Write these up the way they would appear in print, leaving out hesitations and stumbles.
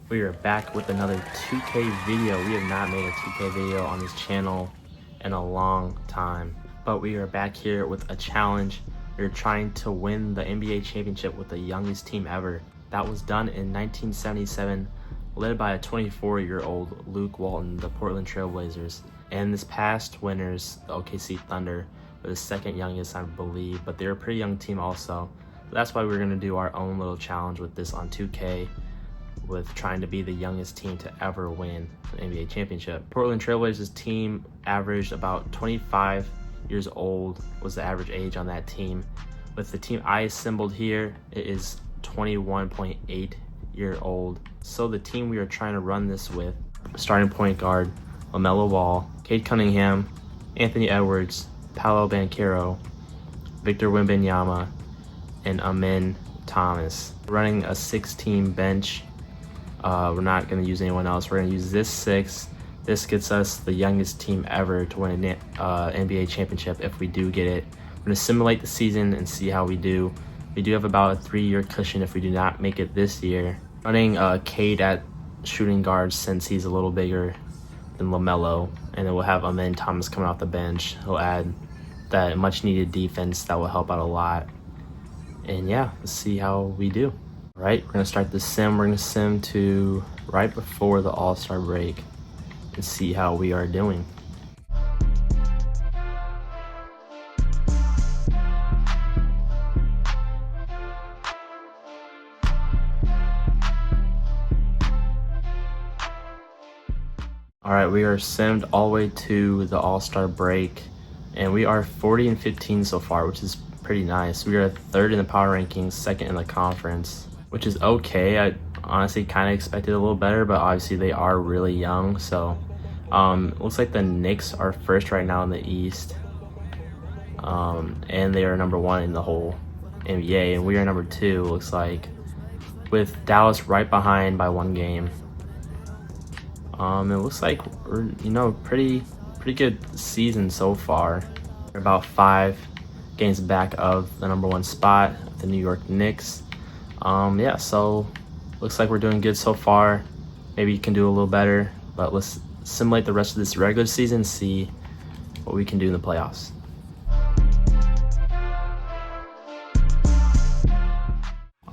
We are back with another 2K video. We have not made a 2K video on this channel in a long time, but we are back here with a challenge. We're trying to win the NBA championship with the youngest team ever. That was done in 1977, led by a 24-year-old Luke Walton, the Portland Trail Blazers. And this past winners, the OKC Thunder, were the second youngest, I believe, but they're a pretty young team also. So that's why we're gonna do our own little challenge with this on 2K, with trying to be the youngest team to ever win an NBA championship. Portland Trailblazers team averaged about 25 years old was the average age on that team. With the team I assembled here, it is 21.8-year-old. So the team we are trying to run this with, starting point guard, LaMelo Ball, Cade Cunningham, Anthony Edwards, Paolo Banchero, Victor Wembanyama, and Amin Thomas. Running a 6-team bench. We're not going to use anyone else. We're going to use this 6. This gets us the youngest team ever to win an NBA championship if we do get it. We're going to simulate the season and see how we do. We do have about a 3-year cushion if we do not make it this year. Running Cade at shooting guard since he's a little bigger than LaMelo, and then we'll have Amin Thomas coming off the bench. He'll add that much needed defense that will help out a lot. And yeah, let's see how we do. All right, we're gonna start the sim. We're gonna sim to right before the All-Star break and see how we are doing. All right, we are simmed all the way to the All-Star break, and we are 40-15 so far, which is pretty nice. We are 3rd in the power rankings, 2nd in the conference, which is okay. I honestly kind of expected a little better, but obviously they are really young. So looks like the Knicks are 1st right now in the East, and they are number 1 in the whole NBA, and we are number 2, looks like, with Dallas right behind by 1 game. It looks like we're, pretty good season so far. We're about 5 games back of the number 1 spot, the New York Knicks. Yeah, so looks like we're doing good so far. Maybe you can do a little better, but let's simulate the rest of this regular season, see what we can do in the playoffs.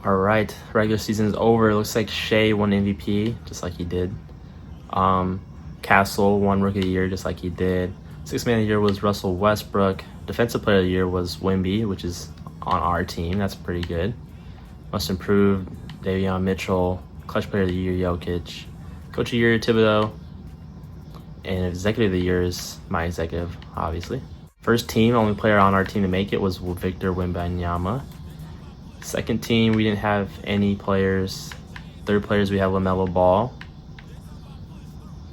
All right, regular season is over. It looks like Shea won MVP, just like he did. Castle won Rookie of the Year, just like he did. 6th Man of the Year was Russell Westbrook. Defensive Player of the Year was Wemby, which is on our team. That's pretty good. Most Improved, Davion Mitchell. Clutch Player of the Year, Jokic. Coach of the Year, Thibodeau. And Executive of the Year is my executive, obviously. First team, only player on our team to make it was Victor Wembanyama. Second team, we didn't have any players. Third players, we have LaMelo Ball.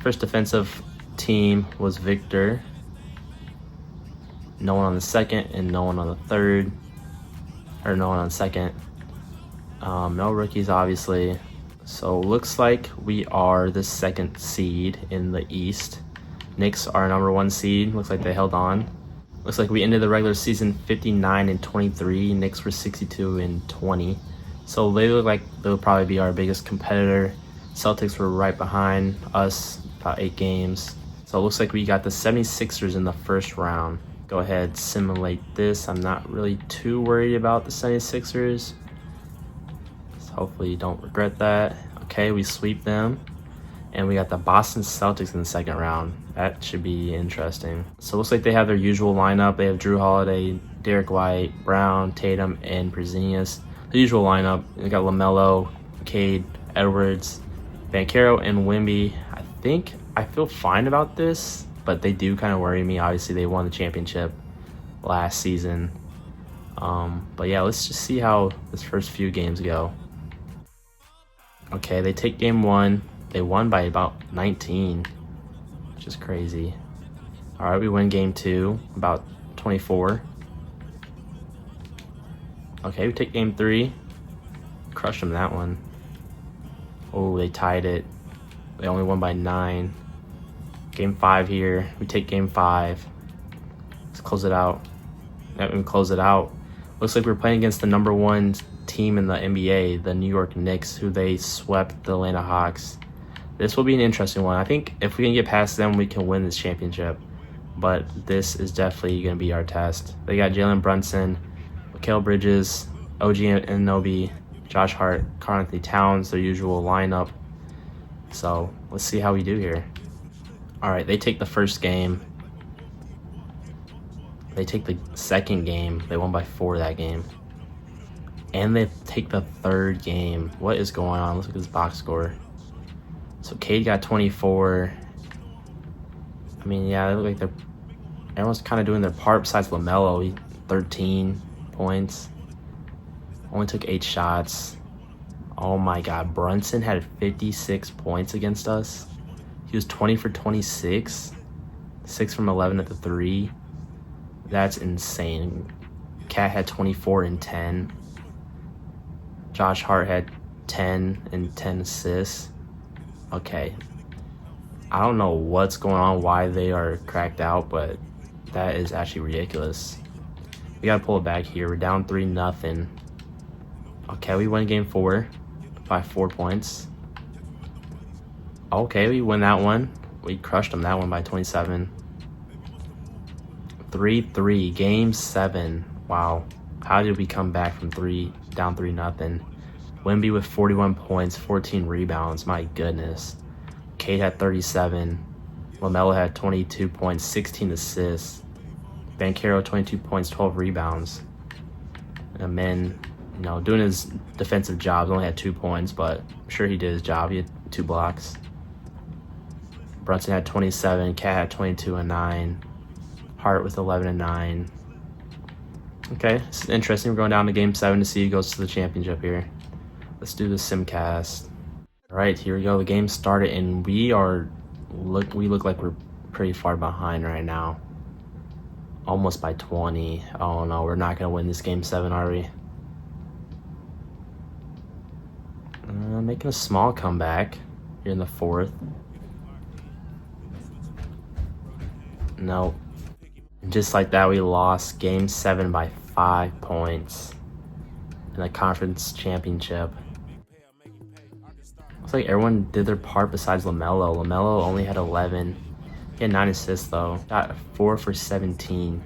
First defensive team was Victor. No one on the second and no one on the third. Or no one on second. No rookies, obviously. So looks like we are the 2nd seed in the East. Knicks are number 1 seed. Looks like they held on. Looks like we ended the regular season 59-23. Knicks were 62-20. So they look like they'll probably be our biggest competitor. Celtics were right behind us, about 8 games. So it looks like we got the 76ers in the first round. Go ahead, simulate this. I'm not really too worried about the 76ers. So hopefully you don't regret that. Okay, we sweep them. And we got the Boston Celtics in the 2nd round. That should be interesting. So it looks like they have their usual lineup. They have Drew Holiday, Derek White, Brown, Tatum, and Porzingis. The usual lineup. They got LaMelo, Cade, Edwards, Banchero, and Wemby. I feel fine about this, but they do kind of worry me. Obviously, they won the championship last season. But yeah, let's just see how this first few games go. Okay, they take game 1. They won by about 19, which is crazy. All right, we win game 2, about 24. Okay, we take game 3. Crushed them that one. Oh, they tied it. They only won by 9. Game 5 here. We take game 5. Let's close it out. Yep, and close it out. Looks like we're playing against the number 1 team in the NBA, the New York Knicks, who they swept the Atlanta Hawks. This will be an interesting one. I think if we can get past them, we can win this championship. But this is definitely going to be our test. They got Jalen Brunson, Mikal Bridges, OG Anunoby, Josh Hart, Karl Anthony Towns, their usual lineup. So let's see how we do here. All right, they take the first game. They take the second game. They won by 4 that game. And they take the third game. What is going on? Let's look at this box score. So Cade got 24. I mean, yeah, they look like everyone's kind of doing their part besides LaMelo. He 13 points. Only took 8 shots. Oh my God, Brunson had 56 points against us. He was 20 for 26. 6 from 11 at the 3. That's insane. Cat had 24 and 10. Josh Hart had 10 and 10 assists. Okay. I don't know what's going on, why they are cracked out, but that is actually ridiculous. We got to pull it back here. We're down 3-0. Okay, we win game 4 by 4 points. Okay, we win that one. We crushed them that one by 27. 3-3, game 7. Wow. How did we come back from down 3-0? Wemby with 41 points, 14 rebounds. My goodness. Cade had 37. LaMelo had 22 points, 16 assists. Banchero 22 points, 12 rebounds. And then, doing his defensive jobs, only had 2 points, but I'm sure he did his job. He had 2 blocks. Brunson had 27. Cat had 22 and 9. Hart with 11 and 9. Okay, this is interesting. We're going down to game 7 to see who goes to the championship here. Let's do the simcast. All right, here we go. The game started, and we look like we're pretty far behind right now. Almost by 20. Oh no, we're not gonna win this game 7, are we? Making a small comeback here in the 4th. No. Just like that, we lost game 7 by 5 points in the conference championship. Looks like everyone did their part besides LaMelo. LaMelo only had 11. He had 9 assists though. Got 4 for 17.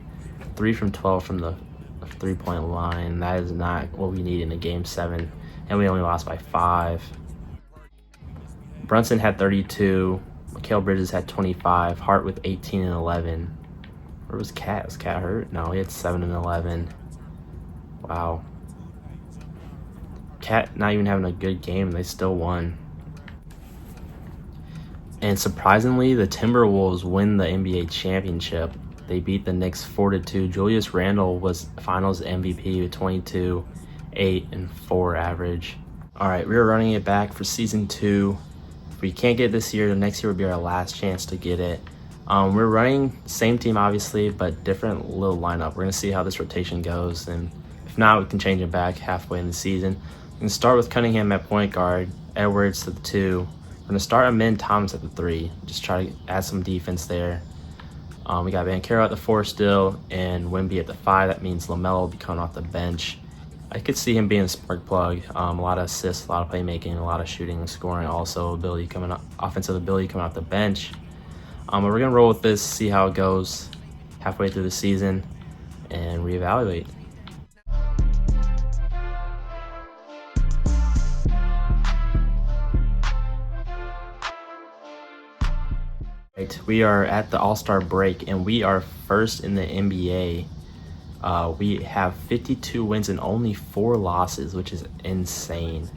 3 from 12 from the 3-point line. That is not what we need in a game 7. And we only lost by 5. Brunson had 32. Mikal Bridges had 25. Hart with 18 and 11. Where was Cat? Was Cat hurt? No, he had 7 and 11. Wow. Cat not even having a good game. They still won. And surprisingly, the Timberwolves win the NBA championship. They beat the Knicks 4-2. Julius Randle was Finals MVP with 22, 8, and 4 average. All right, we're running it back for Season 2. If we can't get it this year, the next year will be our last chance to get it. We're running same team, obviously, but different little lineup. We're going to see how this rotation goes, and if not, we can change it back halfway in the season. We can start with Cunningham at point guard, Edwards to the 2. We're going to start Amin Thomas at the 3. Just try to add some defense there. We got Banchero at the 4 still, and Wemby at the 5. That means LaMelo will be coming off the bench. I could see him being a spark plug. A lot of assists, a lot of playmaking, a lot of shooting and scoring. Also, offensive ability coming off the bench. But we're going to roll with this, see how it goes halfway through the season, and reevaluate. Right, we are at the All-Star break, and we are first in the NBA. We have 52 wins and only 4 losses, which is insane.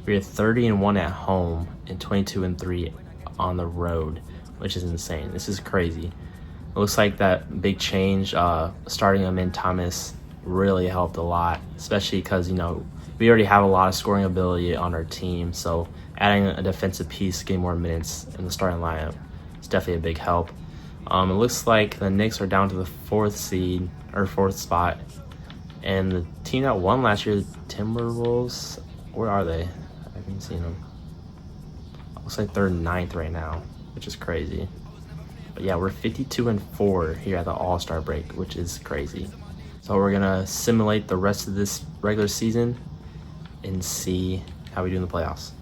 We are 30-1 at home and 22-3 on the road, which is insane. This is crazy. It looks like that big change, starting Amin Thomas, really helped a lot, especially because, we already have a lot of scoring ability on our team. So adding a defensive piece, getting more minutes in the starting lineup, is definitely a big help. It looks like the Knicks are down to the 4th spot. And the team that won last year, the Timberwolves, where are they? I haven't seen them. Looks like they're 9th right now, which is crazy. But yeah, we're 52-4 here at the All-Star break, which is crazy. So we're gonna simulate the rest of this regular season and see how we do in the playoffs.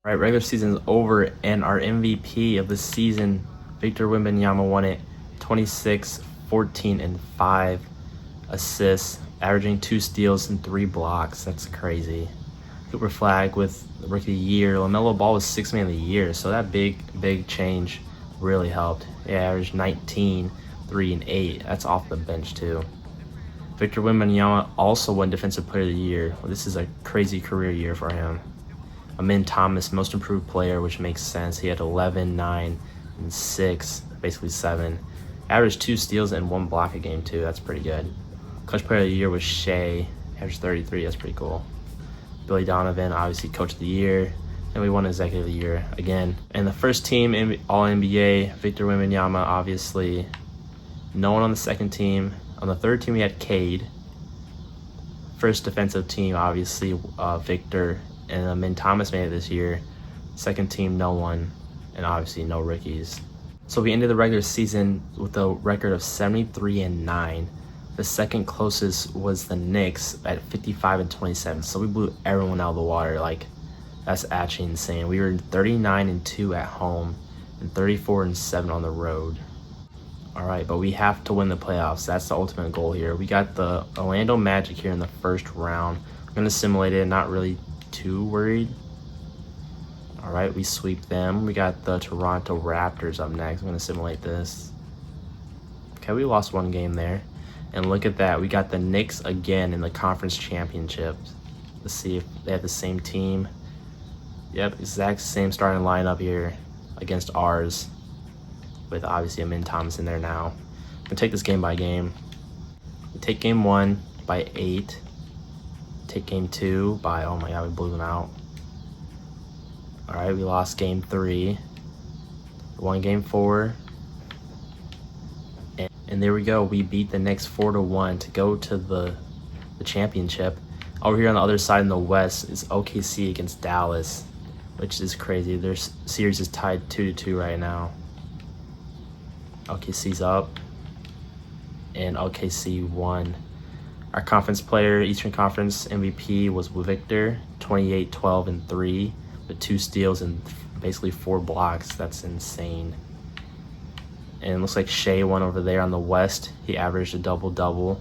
All right, regular season is over, and our MVP of the season, Victor Wembanyama, won it. 26, 14, and 5 assists, averaging 2 steals and 3 blocks. That's crazy. Cooper Flag with Rookie of the Year. LaMelo Ball was 6th Man of the Year, so that big change really helped. He averaged 19, 3, and 8. That's off the bench too. Victor Wembanyama also won Defensive Player of the Year. This is a crazy career year for him. Amin Thomas, Most Improved Player, which makes sense. He had 11, 9, and 6, basically 7. Averaged 2 steals and 1 block a game too. That's pretty good. Clutch Player of the Year was Shea, averaged 33. That's pretty cool. Billy Donovan, obviously Coach of the Year, and we won Executive of the Year again. And the first team All NBA, Victor Wembanyama, obviously. No one on the second team. On the third team, we had Cade. First defensive team, obviously, Victor. And Amin Thomas made it this year. Second team, no one. And obviously, no rookies. So we ended the regular season with a record of 73-9. The second closest was the Knicks at 55-27. So we blew everyone out of the water. Like, that's actually insane. We were 39-2 at home and 34-7 on the road. All right, but we have to win the playoffs. That's the ultimate goal here. We got the Orlando Magic here in the first round. I'm going to simulate it, not really too worried. All right, we sweep them. We got the Toronto Raptors up next. I'm going to simulate this. Okay, we lost one game there. And look at that. We got the Knicks again in the conference championships. Let's see if they have the same team. Yep, exact same starting lineup here against ours, with obviously Amin Thomas in there now. I'm gonna take this game by game. We take game 1 by 8. Take game 2 by, oh my god, we blew them out. All right, we lost game 3. We won game 4. And there we go. We beat the Knicks 4-1 to go to the championship. Over here on the other side in the West is OKC against Dallas, which is crazy. Their series is tied 2-2 right now. OKC's up, and OKC won. Our conference player, Eastern Conference MVP, was Victor, 28, 12, and 3, with 2 steals and basically 4 blocks. That's insane. And it looks like Shea won over there on the West. He averaged a double-double.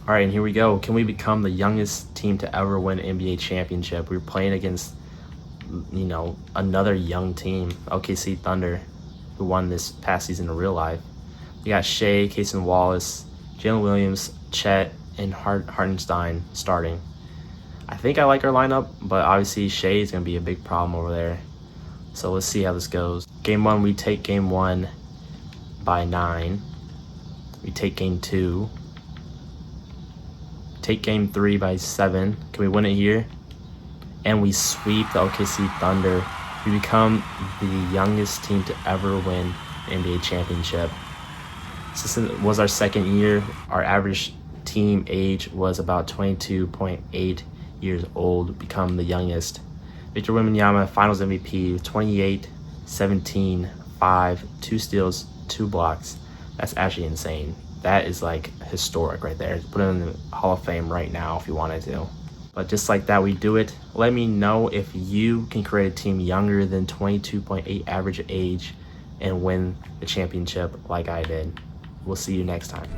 All right, and here we go. Can we become the youngest team to ever win an NBA championship? We're playing against, you know, another young team, OKC Thunder, who won this past season in real life. We got Shea, Cason Wallace, Jalen Williams, Chet, and Hartenstein starting. I think I like our lineup, but obviously Shea is going to be a big problem over there. So let's see how this goes. Game 1, we take game 1 by 9. We take game 2. Take game 3 by 7. Can we win it here? And we sweep the OKC Thunder. We become the youngest team to ever win the NBA championship. Since it was our second year, our average team age was about 22.8 years old, become the youngest. Victor Wembanyama, Finals MVP, 28, 17, 5, 2 steals, 2 blocks. That's actually insane. That is like historic right there. Put him in the Hall of Fame right now if you wanted to. But just like that, we do it. Let me know if you can create a team younger than 22.8 average age and win the championship like I did. We'll see you next time.